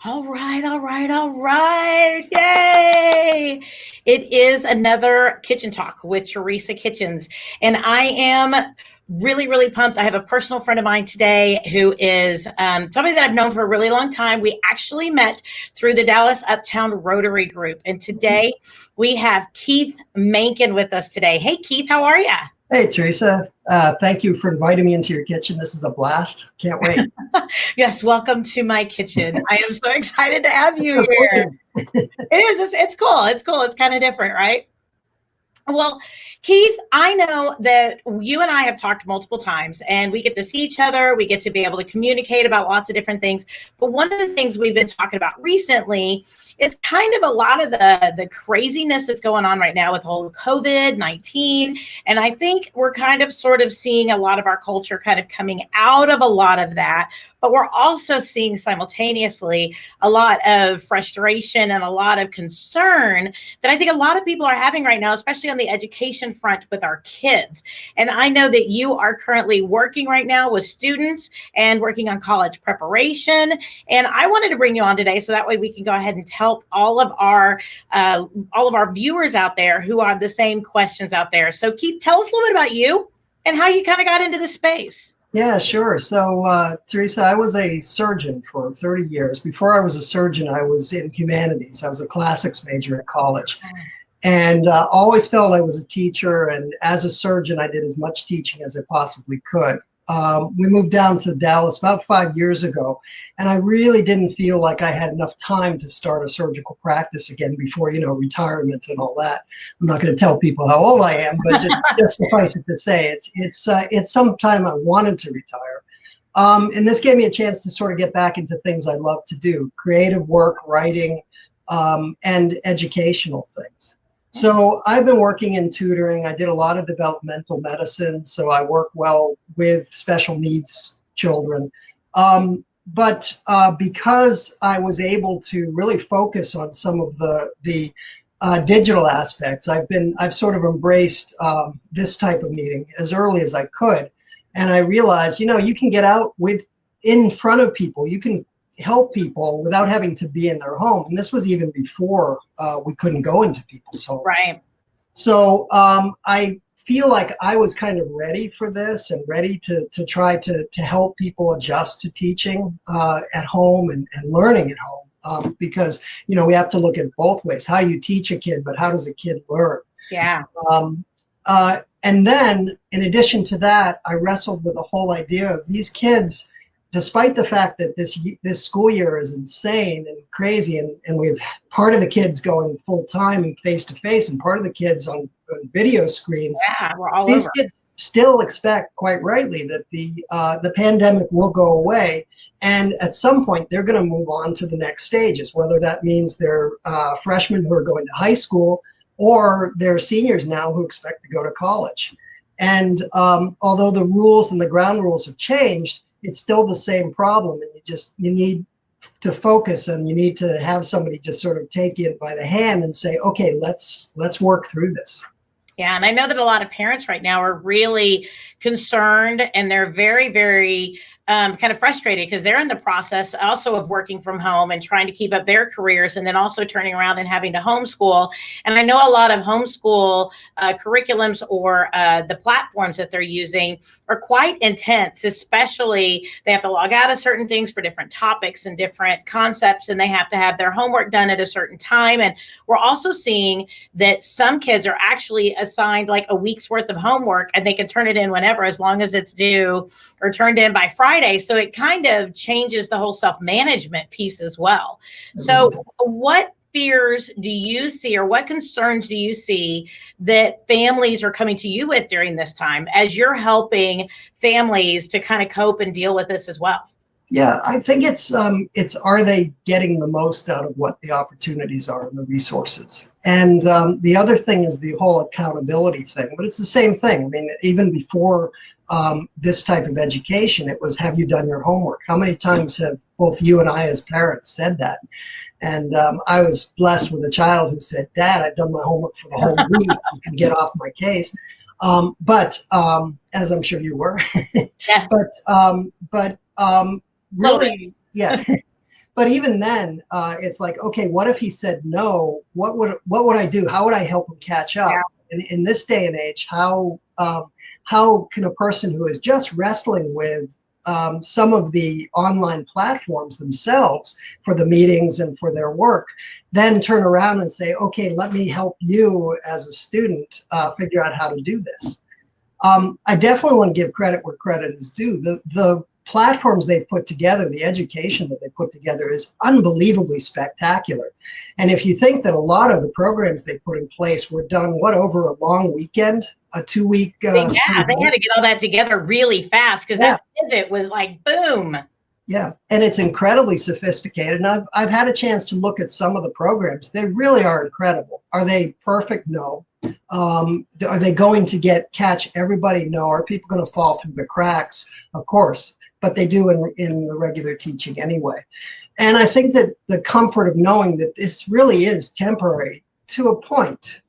All right, all right, all right. Yay. It is another Kitchen Talk with Teresa Kitchens. And I am really, really pumped. I have a personal friend of mine today who is somebody that I've known for a really long time. We actually met through the Dallas Uptown Rotary Group. And today we have Keith Mankin with us today. Hey, Keith, how are you? Hey, Teresa. Thank you for inviting me into your kitchen. This is a blast. Can't wait. Yes, welcome to my kitchen. I am so excited to have you So here. great. It is. It's cool. It's cool. It's kind of different, right? Well, Keith, I know that you and I have talked multiple times and we get to see each other. We get to be able to communicate about lots of different things. But one of the things we've been talking about recently is kind of a lot of the craziness that's going on right now with whole COVID-19. And I think we're kind of sort of seeing a lot of our culture kind of coming out of a lot of that. But we're also seeing simultaneously a lot of frustration and a lot of concern that I think a lot of people are having right now, especially on the education front with our kids. And I know that you are currently working right now with students and working on college preparation. And I wanted to bring you on today so that way we can go ahead and help all of our viewers out there who have the same questions out there. So Keith, tell us a little bit about you and how you kind of got into this space. Yeah, sure. So, Teresa, I was a surgeon for 30 years. Before I was a surgeon, I was in humanities. I was a classics major at college and always felt I was a teacher. And as a surgeon, I did as much teaching as I possibly could. We moved down to Dallas about 5 years ago, and I really didn't feel like I had enough time to start a surgical practice again before, retirement and all that. I'm not going to tell people how old I am, but just suffice it to say, it's some time I wanted to retire. And this gave me a chance to sort of get back into things I love to do: creative work, writing, and educational things. So I've been working in tutoring. I did a lot of developmental medicine, so I work well with special needs children. But because I was able to really focus on some of the digital aspects, I've sort of embraced this type of meeting as early as I could, and I realized, you can get out in front of people. You can help people without having to be in their home. And this was even before we couldn't go into people's homes. Right. So I feel like I was kind of ready for this and ready to try to help people adjust to teaching at home and learning at home. Because, we have to look at both ways. How do you teach a kid, but how does a kid learn? Yeah. And then in addition to that, I wrestled with the whole idea of these kids, despite the fact that this school year is insane and crazy, and we have part of the kids going full time and face to face, and part of the kids on video screens. Yeah, we're all These over. kids still expect, quite rightly, that the pandemic will go away, and at some point they're going to move on to the next stages. Whether that means they're freshmen who are going to high school, or they're seniors now who expect to go to college. And although the rules and the ground rules have changed, it's still the same problem, and you need to focus, and you need to have somebody just sort of take you by the hand and say, okay, let's work through this. Yeah, and I know that a lot of parents right now are really concerned, and they're very, very kind of frustrated because they're in the process also of working from home and trying to keep up their careers, and then also turning around and having to homeschool. And I know a lot of homeschool curriculums or the platforms that they're using are quite intense, especially they have to log out of certain things for different topics and different concepts, and they have to have their homework done at a certain time. And we're also seeing that some kids are actually assigned like a week's worth of homework, and they can turn it in whenever, as long as it's due or turned in by Friday. So it kind of changes the whole self-management piece as well. So what fears do you see, or what concerns do you see that families are coming to you with during this time as you're helping families to kind of cope and deal with this as well? Yeah, I think it's are they getting the most out of what the opportunities are and the resources? And the other thing is the whole accountability thing, but it's the same thing. I mean, even before this type of education, it was, have you done your homework? How many times have both you and I as parents said that? And I was blessed with a child who said, Dad, I've done my homework for the whole week. You can get off my case. But as I'm sure you were, Yeah. but really, yeah. But even then, it's like, okay, what if he said no? What would I do? How would I help him catch Yeah. up? In this day and age, how can a person who is just wrestling with some of the online platforms themselves for the meetings and for their work, then turn around and say, okay, let me help you as a student figure out how to do this. I definitely want to give credit where credit is due. The platforms they've put together, the education that they put together is unbelievably spectacular. And if you think that a lot of the programs they put in place were done, over a long weekend, a 2-week Yeah, spring they break? had to get all that together really fast because Yeah, that pivot was like boom. yeah. And it's incredibly sophisticated. And I've had a chance to look at some of the programs. They really are incredible. Are they perfect? No. Are they going to catch everybody? No. Are people going to fall through the cracks? Of course. But they do in the regular teaching anyway. And I think that the comfort of knowing that this really is temporary to a point.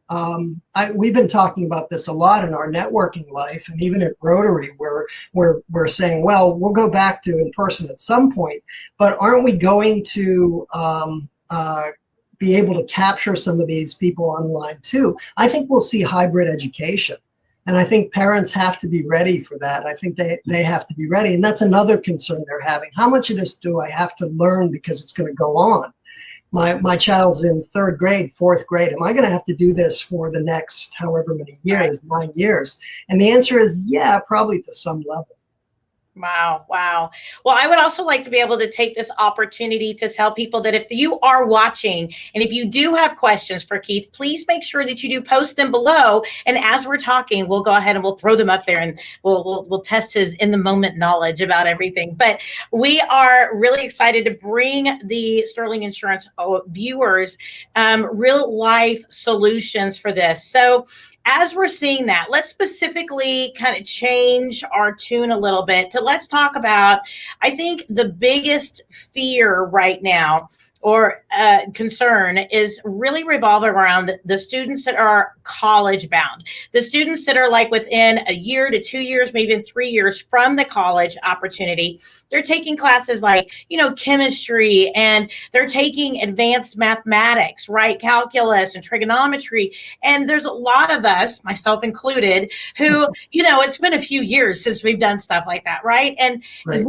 We've been talking about this a lot in our networking life, and even at Rotary, where we're saying, well, we'll go back to in person at some point, but aren't we going to be able to capture some of these people online too? I think we'll see hybrid education. And I think parents have to be ready for that. I think they have to be ready. And that's another concern they're having. How much of this do I have to learn because it's going to go on? My child's in 3rd grade, 4th grade. Am I going to have to do this for the next however many years, 9 years? And the answer is, yeah, probably to some level. Wow. Wow. Well, I would also like to be able to take this opportunity to tell people that if you are watching and if you do have questions for Keith, please make sure that you do post them below. And as we're talking, we'll go ahead and we'll throw them up there and we'll test his in the moment knowledge about everything. But we are really excited to bring the Sterling Insurance viewers real life solutions for this. So as we're seeing that, let's specifically kind of change our tune a little bit to let's talk about, I think the biggest fear right now or concern is really revolving around the students that are college bound, the students that are like within a year to 2 years, maybe even 3 years from the college opportunity. They're taking classes like, chemistry, and they're taking advanced mathematics, right? Calculus and trigonometry. And there's a lot of us, myself included, who, it's been a few years since we've done stuff like that, right? And, Right.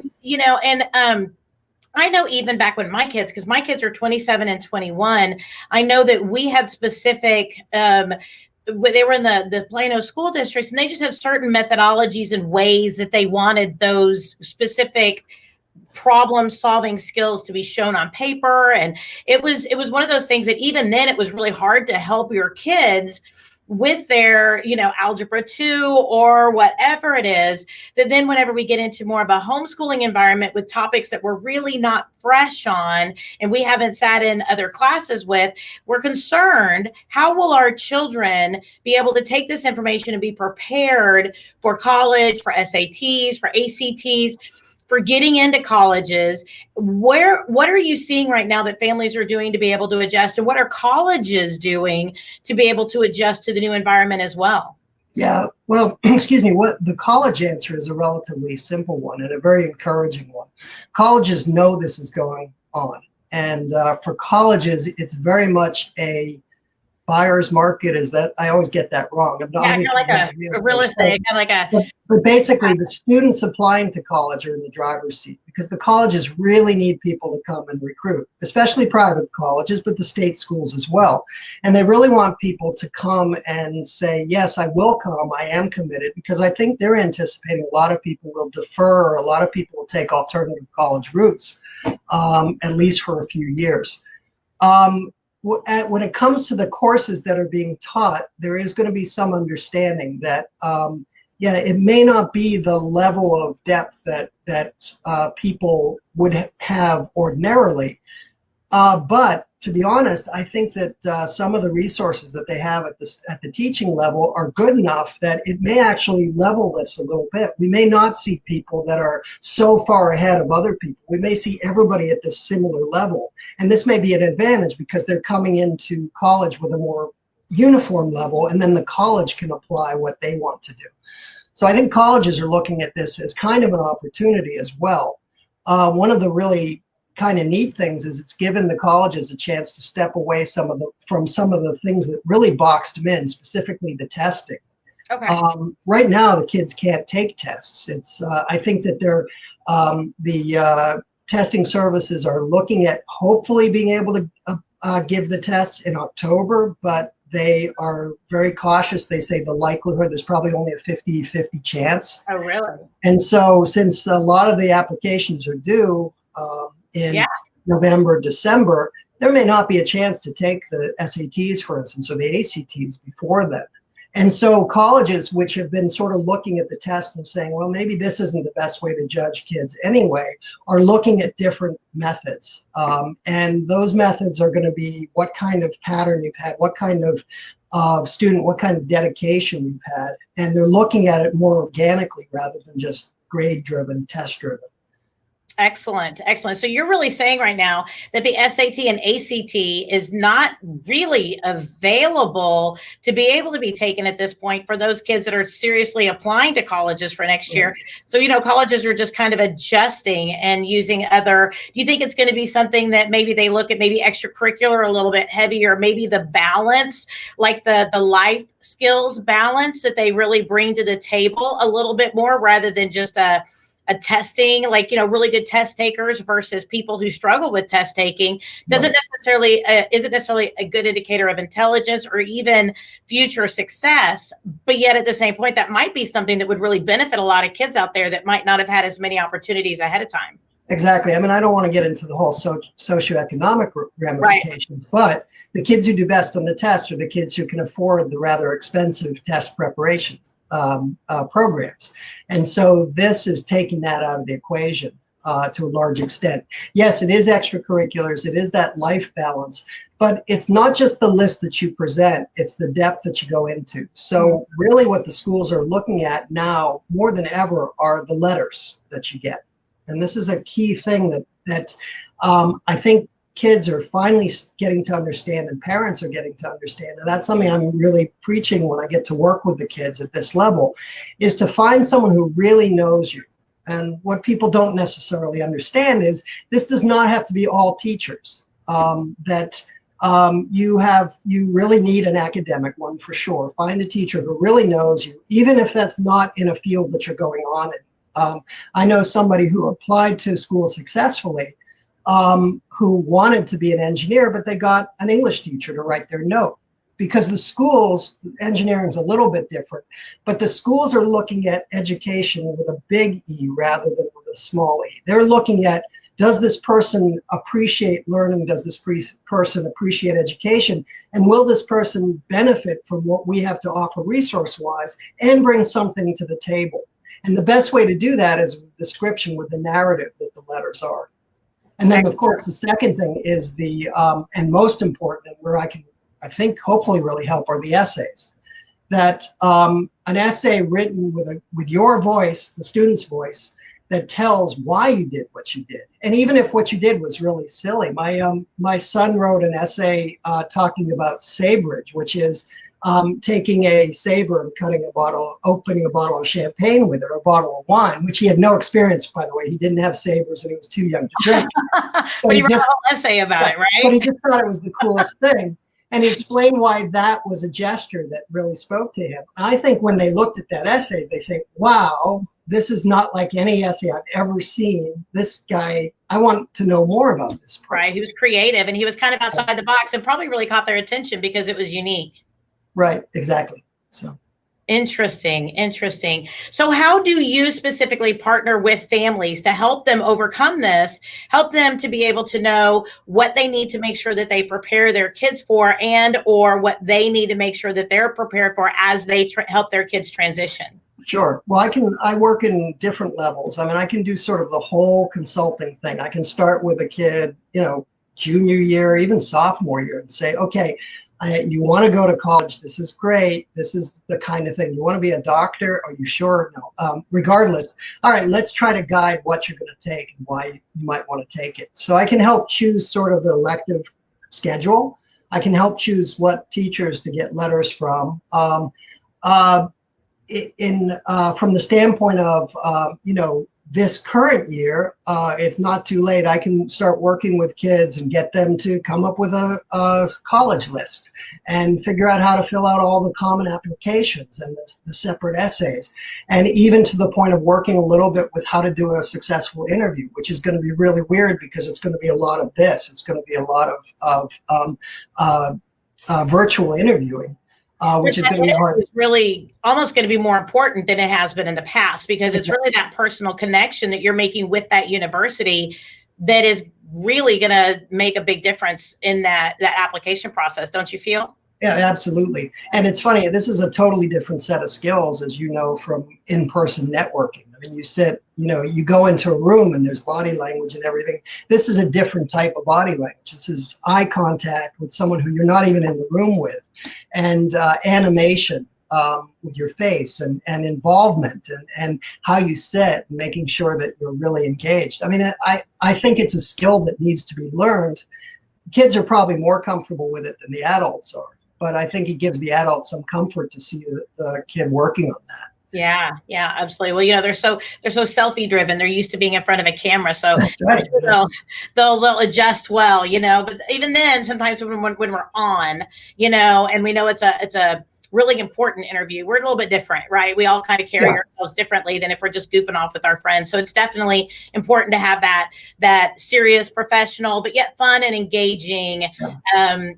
I know even back when because my kids are 27 and 21, I know that we had specific, they were in the Plano school districts, and they just had certain methodologies and ways that they wanted those specific problem solving skills to be shown on paper. And it was one of those things that even then it was really hard to help your kids with their, algebra 2 or whatever it is, that then whenever we get into more of a homeschooling environment with topics that we're really not fresh on and we haven't sat in other classes with, we're concerned, how will our children be able to take this information and be prepared for college, for SATs, for ACTs, for getting into colleges? What are you seeing right now that families are doing to be able to adjust, and what are colleges doing to be able to adjust to the new environment as well? Yeah, well, excuse me, what the college answer is a relatively simple one and a very encouraging one. Colleges know this is going on. And for colleges, it's very much a buyer's market. Is that, I always get that wrong. I'm Yeah, kind of obviously like a real estate, kind of like a but basically, the students applying to college are in the driver's seat because the colleges really need people to come and recruit, especially private colleges, but the state schools as well. And they really want people to come and say, yes, I will come. I am committed, because I think they're anticipating a lot of people will defer, or a lot of people will take alternative college routes, at least for a few years. When it comes to the courses that are being taught, there is going to be some understanding that, it may not be the level of depth that people would have ordinarily. But to be honest, I think that some of the resources that they have at the teaching level are good enough that it may actually level this a little bit. We may not see people that are so far ahead of other people. We may see everybody at this similar level. And this may be an advantage because they're coming into college with a more uniform level, and then the college can apply what they want to do. So I think colleges are looking at this as kind of an opportunity as well. One of the really kind of neat things is it's given the colleges a chance to step away from some of the things that really boxed them in, specifically the testing. Okay. Right now, the kids can't take tests. It's I think that the testing services are looking at hopefully being able to give the tests in October, but they are very cautious. They say the likelihood, there's probably only a 50-50 chance. Oh, really? And so since a lot of the applications are due in November, December, there may not be a chance to take the SATs, for instance, or the ACTs before then. And so colleges, which have been sort of looking at the test and saying, well, maybe this isn't the best way to judge kids anyway, are looking at different methods. And those methods are going to be what kind of pattern you've had, what kind of student, what kind of dedication you've had. And they're looking at it more organically rather than just grade-driven, test-driven. Excellent. Excellent. So you're really saying right now that the SAT and ACT is not really available to be able to be taken at this point for those kids that are seriously applying to colleges for next year. So, colleges are just kind of adjusting and using other, do you think it's going to be something that maybe they look at maybe extracurricular a little bit heavier, maybe the balance, like the life skills balance that they really bring to the table a little bit more rather than just a testing, like, really good test takers versus people who struggle with test taking isn't necessarily a good indicator of intelligence or even future success. But yet at the same point, that might be something that would really benefit a lot of kids out there that might not have had as many opportunities ahead of time. Exactly. I mean, I don't want to get into the whole socioeconomic ramifications, but the kids who do best on the test are the kids who can afford the rather expensive test preparations programs. And so this is taking that out of the equation to a large extent. Yes, it is extracurriculars. It is that life balance. But it's not just the list that you present, it's the depth that you go into. So really what the schools are looking at now more than ever are the letters that you get. And this is a key thing that I think kids are finally getting to understand and parents are getting to understand. And that's something I'm really preaching when I get to work with the kids at this level, is to find someone who really knows you. And what people don't necessarily understand is this does not have to be all teachers. You really need an academic one for sure. Find a teacher who really knows you, even if that's not in a field that you're going on in. I know somebody who applied to school successfully, who wanted to be an engineer, but they got an English teacher to write their note. Because the schools, engineering is a little bit different, but the schools are looking at education with a big E rather than with a small e. They're looking at, does this person appreciate learning? Does this person appreciate education? And will this person benefit from what we have to offer resource-wise and bring something to the table? And the best way to do that is a description with the narrative that the letters are. And then, of course, the second thing is and most important, and where I think hopefully really help, are the essays. That an essay written with your voice, the student's voice, that tells why you did what you did. And even if what you did was really silly. My son wrote an essay talking about saberage, which is taking a saber and opening a bottle of champagne with it, or a bottle of wine, which he had no experience, by the way. He didn't have sabers and he was too young to drink. But he wrote a whole essay about it, right? But he just thought it was the coolest thing. And he explained why that was a gesture that really spoke to him. I think when they looked at that essay, they say, wow, this is not like any essay I've ever seen. This guy, I want to know more about this person. Right, he was creative and he was kind of outside the box and probably really caught their attention because it was unique. Right, exactly. So. Interesting. So how do you specifically partner with families to help them overcome this, help them to be able to know what they need to make sure that they prepare their kids for, and or what they need to make sure that they're prepared for as they help their kids transition? Sure. Well, I work in different levels. I mean, I can do sort of the whole consulting thing. I can start with a kid, junior year, even sophomore year, and say, okay, you want to go to college. This is great. This is the kind of thing. You want to be a doctor? Are you sure? No. Regardless. All right, let's try to guide what you're going to take and why you might want to take it. So I can help choose sort of the elective schedule. I can help choose what teachers to get letters from. From the standpoint of, this current year, it's not too late. I can start working with kids and get them to come up with a college list and figure out how to fill out all the common applications and the separate essays. And even to the point of working a little bit with how to do a successful interview, which is going to be really weird because it's going to be a lot of this. It's going to be a lot of virtual interviewing. Which is going to be hard. It's really almost going to be more important than it has been in the past, because it's really that personal connection that you're making with that university that is really going to make a big difference in that application process. Don't you feel? Yeah, absolutely. And it's funny, this is a totally different set of skills, as you know, from in-person networking. I mean, you go into a room and there's body language and everything. This is a different type of body language. This is eye contact with someone who you're not even in the room with, and animation with your face, and involvement, and how you sit, and making sure that you're really engaged. I mean, I think it's a skill that needs to be learned. Kids are probably more comfortable with it than the adults are. But I think it gives the adults some comfort to see the kid working on that. Yeah, absolutely. Well, they're so selfie driven. They're used to being in front of a camera, so right. they'll adjust well, But even then, sometimes when we're on, and we know it's a really important interview, we're a little bit different, right? We all kind of carry ourselves differently than if we're just goofing off with our friends. So it's definitely important to have that serious, professional, but yet fun and engaging,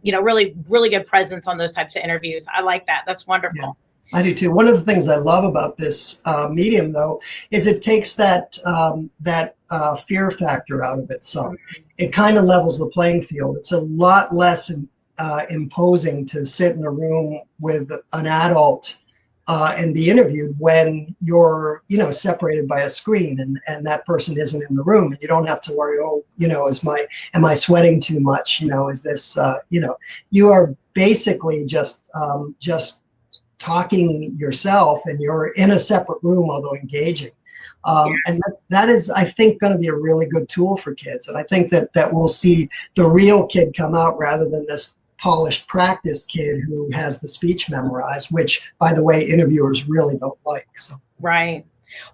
really, really good presence on those types of interviews. I like that. That's wonderful. Yeah, I do too. One of the things I love about this medium, though, is it takes that fear factor out of it. So it kind of levels the playing field. It's a lot less imposing to sit in a room with an adult and be interviewed when you're, separated by a screen and that person isn't in the room, and you don't have to worry, am I sweating too much? Is this, you are basically just talking yourself, and you're in a separate room, although engaging. And that is, I think, going to be a really good tool for kids. And I think that we'll see the real kid come out rather than this polished practice kid who has the speech memorized, which, by the way, interviewers really don't like. So. Right.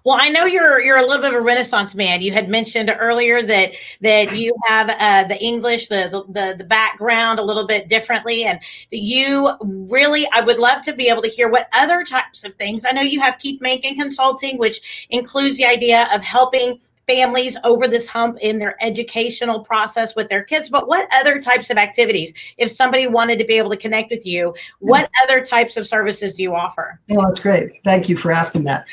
Well, I know you're a little bit of a Renaissance man. You had mentioned earlier that you have the English, the background a little bit differently, and you really, I would love to be able to hear what other types of things. I know you have Keith Mankin Consulting, which includes the idea of helping families over this hump in their educational process with their kids, but what other types of activities, if somebody wanted to be able to connect with you, what other types of services do you offer? Well, that's great. Thank you for asking that.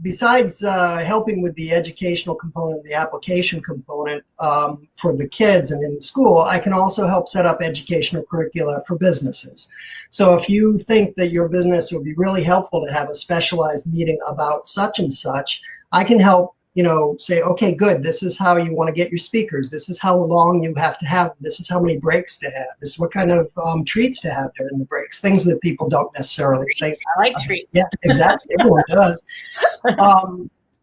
Besides helping with the educational component, the application component for the kids and in school, I can also help set up educational curricula for businesses. So if you think that your business would be really helpful to have a specialized meeting about such and such, I can help, say, okay, good. This is how you want to get your speakers. This is how long you have to have. This is how many breaks to have. This is what kind of treats to have during the breaks. Things that people don't necessarily think. I like treats. Yeah, exactly. Everyone does.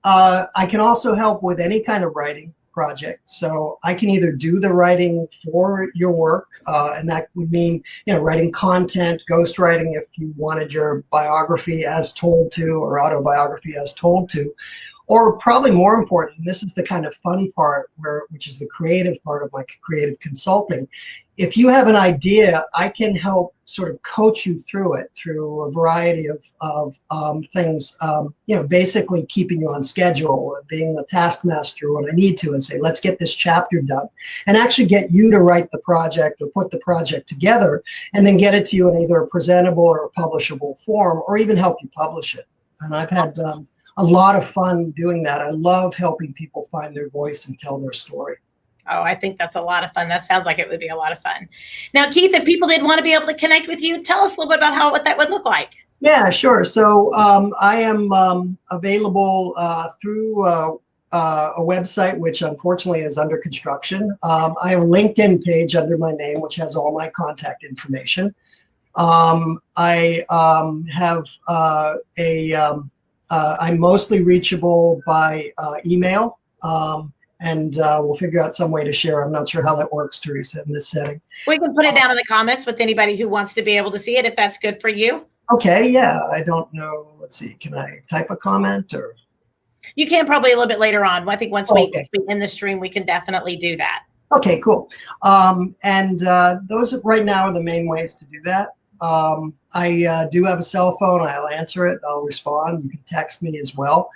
I can also help with any kind of writing project. So I can either do the writing for your work, and that would mean, writing content, ghostwriting if you wanted your biography as told to, or autobiography as told to. Or probably more important, and this is the kind of funny part, which is the creative part of my creative consulting. If you have an idea, I can help sort of coach you through it, through a variety of things, basically keeping you on schedule, being the taskmaster when I need to, and say, let's get this chapter done, and actually get you to write the project or put the project together, and then get it to you in either a presentable or a publishable form, or even help you publish it. And I've had a lot of fun doing that. I love helping people find their voice and tell their story. Oh, I think that's a lot of fun. That sounds like it would be a lot of fun. Now, Keith, if people did want to be able to connect with you, tell us a little bit about what that would look like. Yeah, sure. So I am available through a website, which unfortunately is under construction. I have a LinkedIn page under my name, which has all my contact information. I have I'm mostly reachable by email. And we'll figure out some way to share. I'm not sure how that works, Teresa, in this setting. We can put it down in the comments with anybody who wants to be able to see it, if that's good for you. Okay, yeah. I don't know. Let's see. Can I type a comment or? You can probably a little bit later on. I think once Okay. we end the stream, we can definitely do that. Okay, cool. Those right now are the main ways to do that. I do have a cell phone. I'll answer it. I'll respond. You can text me as well.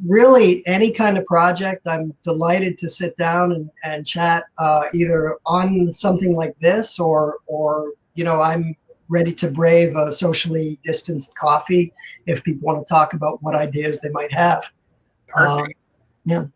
Really, any kind of project, I'm delighted to sit down and chat either on something like this or I'm ready to brave a socially distanced coffee if people want to talk about what ideas they might have. Perfect. Yeah.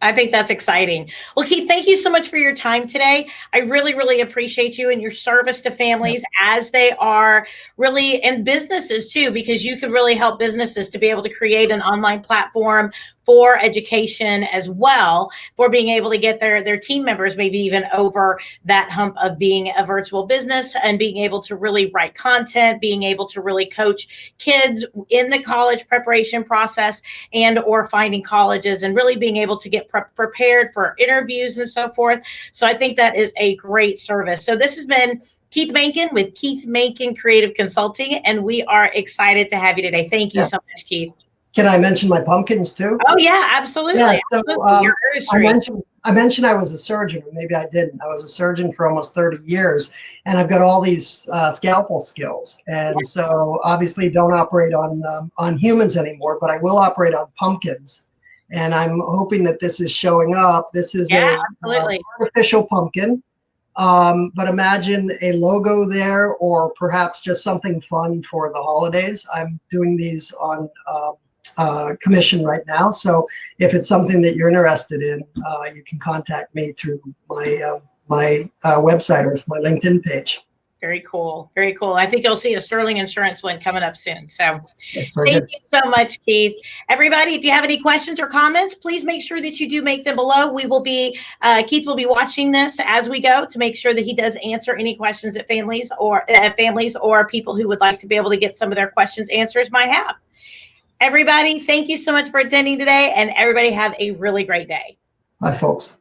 I think that's exciting. Well, Keith, thank you so much for your time today. I really, really appreciate you and your service to families as they are really, and businesses too, because you can really help businesses to be able to create an online platform for education as well, for being able to get their team members maybe even over that hump of being a virtual business and being able to really write content, being able to really coach kids in the college preparation process and or finding colleges and really being able to get prepared for interviews and so forth. So I think that is a great service. So this has been Keith Mankin with Keith Mankin Creative Consulting, and we are excited to have you today. Thank you so much, Keith. Can I mention my pumpkins too? Oh yeah, absolutely. Yeah, so Your artistry. I mentioned I was a surgeon, or maybe I didn't. I was a surgeon for almost 30 years, and I've got all these scalpel skills. And so obviously don't operate on humans anymore, but I will operate on pumpkins. And I'm hoping that this is showing up. This is absolutely. Artificial pumpkin. But imagine a logo there, or perhaps just something fun for the holidays. I'm doing these on commission right now. So if it's something that you're interested in, you can contact me through my website or my LinkedIn page. Very cool. Very cool. I think you'll see a Sterling Insurance one coming up soon. So thank you so much, Keith. Everybody, if you have any questions or comments, please make sure that you do make them below. We will be, Keith will be watching this as we go to make sure that he does answer any questions that families or people who would like to be able to get some of their questions answers might have. Everybody, thank you so much for attending today, and everybody have a really great day. Bye, folks.